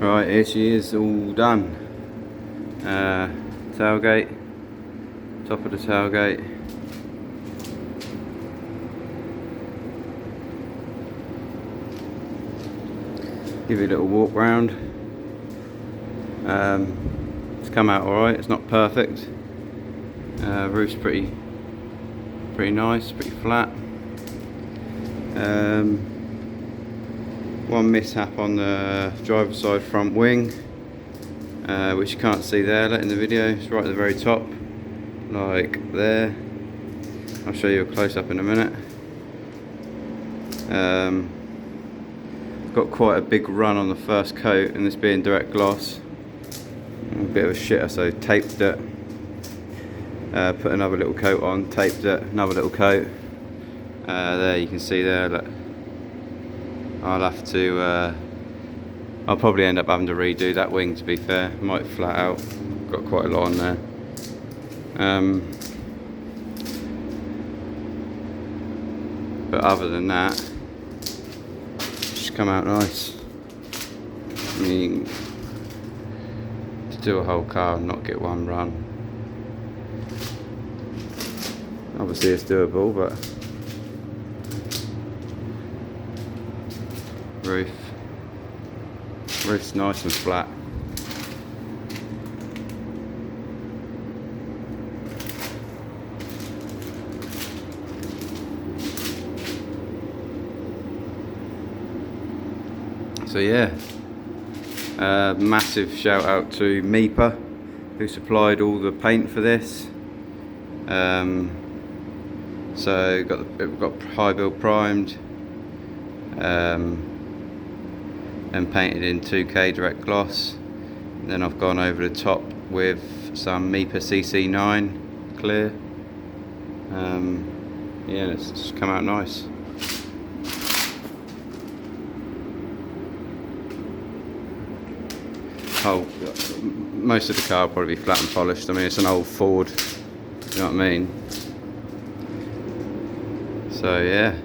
Right, here she is, all done. Tailgate, top of the tailgate. Give you a little walk round. It's come out alright, it's not perfect. Roof's pretty nice, pretty flat. One mishap on the driver's side front wing, which you can't see there in the video. It's right at the very top, like there. I'll show you a close-up in a minute. Got quite a big run on the first coat, and this being direct gloss, a bit of a shitter, so taped it, put another little coat on, taped it, another little coat. There you can see there, look. I'll probably end up having to redo that wing, to be fair. Might flat out, got quite a lot on there. But other than that, it's come out nice. I mean, to do a whole car and not get one run, obviously it's doable, but roof's nice and flat. So yeah, massive shout out to Meeper, who supplied all the paint for this. So it got high build primed, and painted in 2K direct gloss. And then I've gone over the top with some Meeper CC9 clear. Yeah, it's just come out nice. Oh, most of the car will probably be flat and polished. I mean, it's an old Ford, you know what I mean? So yeah.